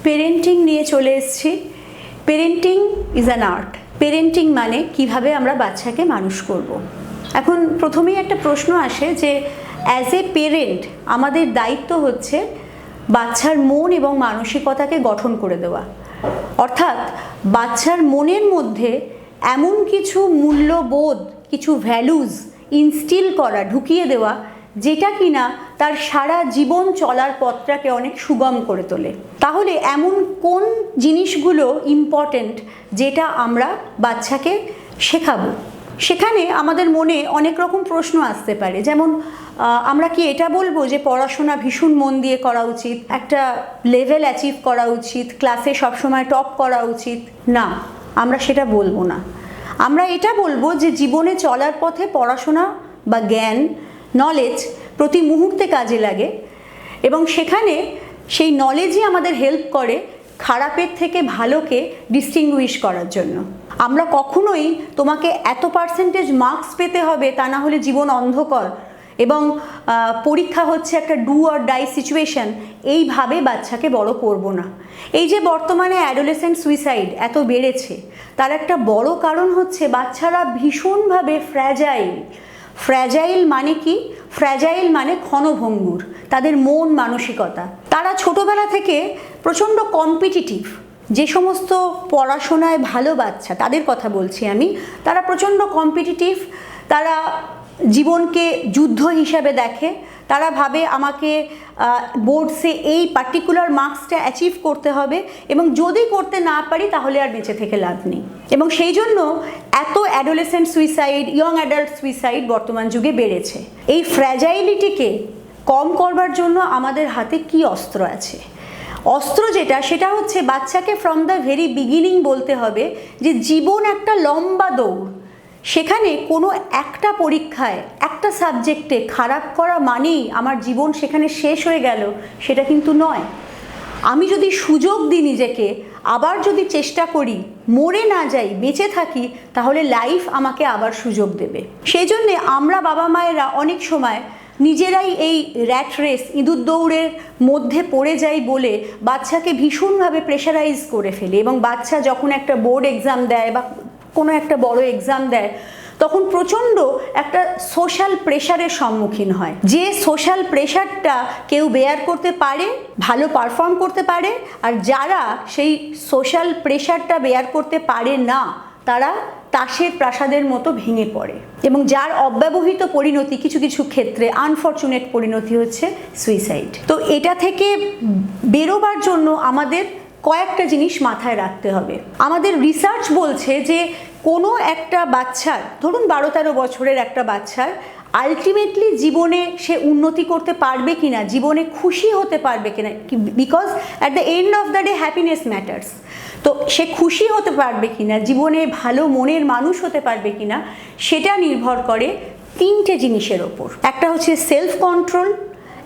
Parenting নিয়ে চলে এসেছি। Parenting is an art. Parenting মানে কিভাবে আমরা বাচ্চাকে মানুষ করব। এখন প্রথমেই একটা প্রশ্ন আসে যে অ্যাজ এ পেরেন্ট আমাদের দায়িত্ব হচ্ছে বাচ্চার মন এবং মানসিকতাকে গঠন করে দেওয়া, অর্থাৎ বাচ্চার মনের মধ্যে এমন কিছু মূল্যবোধ, কিছু ভ্যালুজ ইনস্টিল করা, ঢুকিয়ে দেওয়া, যেটা কিনা তার সারা জীবন চলার পথটাকে অনেক সুগম করে তোলে। তাহলে এমন কোন জিনিসগুলো ইম্পর্টেন্ট যেটা আমরা বাচ্চাকে শেখাবো? সেখানে আমাদের মনে অনেক রকম প্রশ্ন আসতে পারে। যেমন আমরা কি এটা বলবো যে পড়াশোনা ভীষণ মন দিয়ে করা উচিত, একটা লেভেল অ্যাচিভ করা উচিত, ক্লাসে সবসময় টপ করা উচিত? না, আমরা সেটা বলবো না। আমরা এটা বলবো যে জীবনে চলার পথে পড়াশোনা বা জ্ঞান, নলেজ প্রতি মুহূর্তে কাজে লাগে এবং সেখানে সেই নলেজই আমাদের হেল্প করে খারাপের থেকে ভালোকে ডিস্টিংগুইশ করার জন্য। আমরা কখনোই তোমাকে এত পার্সেন্টেজ মার্কস পেতে হবে তা না হলে জীবন অন্ধকার এবং পরীক্ষা হচ্ছে একটা ডু অর ডাই সিচুয়েশন, এইভাবে বাচ্চাকে বড় করব না। এই যে বর্তমানে অ্যাডোলেসেন্ট সুইসাইড এত বেড়েছে, তার একটা বড় কারণ হচ্ছে বাচ্চারা ভীষণভাবে ফ্র্যাজাইল। ফ্র্যাজাইল মানে কি? ফ্র্যাজাইল মানে ক্ষণভঙ্গুর, তাদের মন মানসিকতা। তারা ছোটবেলা থেকে প্রচণ্ড কম্পিটিটিভ। যে সমস্ত পড়াশোনায় ভালো বাচ্চা তাদের কথা বলছি আমি, তারা প্রচণ্ড কম্পিটিটিভ। তারা জীবনকে যুদ্ধ হিসাবে দেখে। তারা ভাবে আমাকে বোর্ডসে এই পার্টিকুলার মার্কসটা অ্যাচিভ করতে হবে এবং যদি করতে না পারি তাহলে আর বেঁচে থেকে লাভ নেই। এবং সেই জন্য এত adolescent suicide, young adult suicide বর্তমান যুগে বেড়েছে। এই ফ্র্যাজাইলিটিকে কম করবার জন্য আমাদের হাতে কি অস্ত্র আছে? অস্ত্র সেটা হচ্ছে বাচ্চাকে ফ্রম দ্য ভেরি বিগিনিং বলতে হবে যে জীবন একটা লম্বা দৌড়। সেখানে কোনো একটা পরীক্ষায়, একটা সাবজেক্টে খারাপ করা মানেই আমার জীবন সেখানে শেষ হয়ে গেল, সেটা কিন্তু নয়। আমি যদি সুযোগ দিই নিজেকে, আবার যদি চেষ্টা করি, মরে না যাই, বেঁচে থাকি, তাহলে লাইফ আমাকে আবার সুযোগ দেবে। সেই জন্যে আমরা বাবা মায়েরা অনেক সময় নিজেরাই এই র্যাট রেস, ইঁদুর দৌড়ের মধ্যে পড়ে যাই বলে বাচ্চাকে ভীষণভাবে প্রেশারাইজ করে ফেলি এবং বাচ্চা যখন একটা বোর্ড এক্সাম দেয় বা কোনো একটা বড় এক্সাম দেয় তখন প্রচণ্ড একটা সোশ্যাল প্রেশারের সম্মুখীন হয়। যে সোশ্যাল প্রেশারটা কেউ বেয়ার করতে পারে, ভালো পারফর্ম করতে পারে, আর যারা সেই সোশ্যাল প্রেশারটা বেয়ার করতে পারে না তারা তাসের প্রাসাদের মতো ভেঙে পড়ে এবং যার অব্যবহৃত পরিণতি কিছু কিছু ক্ষেত্রে আনফরচুনেট পরিণতি হচ্ছে সুইসাইড। তো এটা থেকে বেরোবার জন্য আমাদের কয়েকটা জিনিস মাথায় রাখতে হবে। আমাদের রিসার্চ বলছে যে কোনো একটা বাচ্চার, ধরুন 12-13 বছরের একটা বাচ্চার আলটিমেটলি জীবনে সে উন্নতি করতে পারবে কিনা, জীবনে খুশি হতে পারবে কিনা, because at the end of the day happiness matters. তো সে খুশি হতে পারবে কিনা, জীবনে ভালো মনের মানুষ হতে পারবে কিনা, সেটা নির্ভর করে 3টে জিনিসের ওপর। একটা হচ্ছে সেলফ কন্ট্রোল,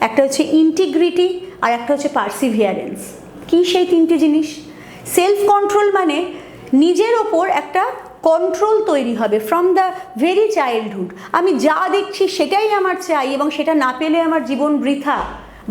একটা হচ্ছে ইন্টিগ্রিটি, আর একটা হচ্ছে পারসিভিয়ারেন্স। কি সেই 3টে জিনিস? সেলফ কন্ট্রোল মানে নিজের ওপর একটা কন্ট্রোল তৈরি হবে ফ্রম দ্য ভেরি চাইল্ডহুড। আমি যা দেখছি সেটাই আমার চাই এবং সেটা না পেলে আমার জীবন বৃথা,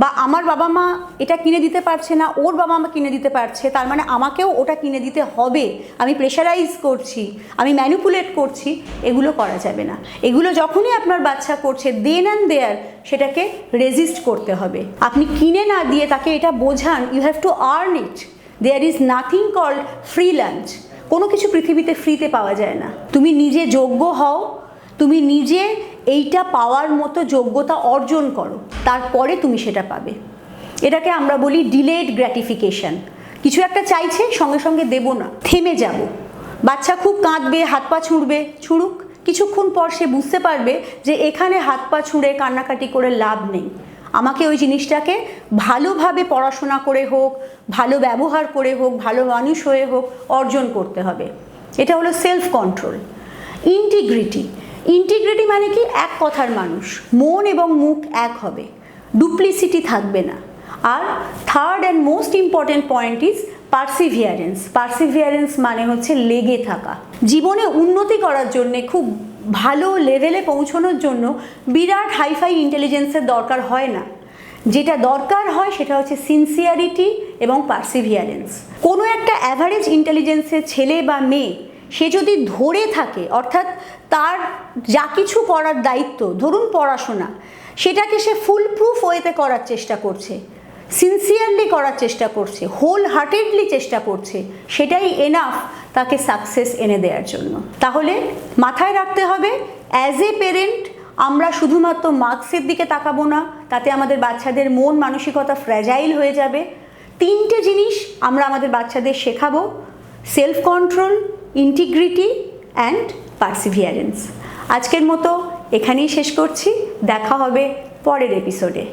বা আমার বাবা মা এটা কিনে দিতে পারছে না, ওর বাবা মা কিনে দিতে পারছে, তার মানে আমাকেও ওটা কিনে দিতে হবে। আমি প্রেশারাইজ করছি, আমি ম্যানিপুলেট করছি, এগুলো করা যাবে না। এগুলো যখনই আপনার বাচ্চা করছে, দেন অ্যান্ড দেয়ার সেটাকে রেজিস্ট করতে হবে। আপনি কিনে না দিয়ে তাকে এটা বোঝান, you have to earn it. There is nothing called free lunch. কোনো কিছু পৃথিবীতে ফ্রিতে পাওয়া যায় না। তুমি নিজে যোগ্য হও, তুমি নিজে এইটা পাওয়ার মতো যোগ্যতা অর্জন করো, তারপরে তুমি সেটা পাবে। এটাকে আমরা বলি ডিলেড গ্র্যাটিফিকেশন। কিছু একটা চাইছে, সঙ্গে সঙ্গে দেব না, থেমে যাব। বাচ্চা খুব কাঁদবে, হাত পা ছুঁড়বে, ছুঁড়ুক। কিছুক্ষণ পর সে বুঝতে পারবে যে এখানে হাত পা ছুঁড়ে কান্নাকাটি করে লাভ নেই। আমাকে ওই জিনিসটাকে ভালোভাবে পড়াশোনা করে হোক, ভালো ব্যবহার করে হোক, ভালো মানুষ হয়ে হোক অর্জন করতে হবে। এটা হলো সেলফ কন্ট্রোল। ইন্টিগ্রিটি। ইন্টিগ্রিটি মানে কি? এক কথার মানুষ, মন এবং মুখ এক হবে, ডুপ্লিসিটি থাকবে না। আর third and most important point is perseverance. Perseverance মানে হচ্ছে লেগে থাকা। জীবনে উন্নতি করার জন্যে, খুব ভালো লেভেলে পৌঁছানোর জন্য বিরাট হাইফাই ইন্টেলিজেন্সের দরকার হয় না। যেটা দরকার হয় সেটা হচ্ছে সিনসিয়ারিটি এবং পার্সিভিয়ারেন্স। কোনো একটা অ্যাভারেজ ইন্টেলিজেন্সের ছেলে বা মেয়ে সে যদি ধরে থাকে, অর্থাৎ তার যা কিছু করার দায়িত্ব, ধরুন পড়াশোনা, সেটাকে সে ফুল প্রুফ ওয়েতে করার চেষ্টা করছে, সিনসিয়ারলি করার চেষ্টা করছে, হোল হার্টেডলি চেষ্টা করছে, সেটাই এনাফ তাকে সাকসেস এনে দেওয়ার জন্য। তাহলে মাথায় রাখতে হবে, অ্যাজ এ পেরেন্ট আমরা শুধুমাত্র মার্কসের দিকে তাকাবো না, তাতে আমাদের বাচ্চাদের মন মানসিকতা ফ্র্যাজাইল হয়ে যাবে। তিনটে জিনিস আমরা আমাদের বাচ্চাদের শেখাবো: self control, integrity and perseverance. আজকের মতো এখানেই শেষ করছি, দেখা হবে পরের এপিসোডে।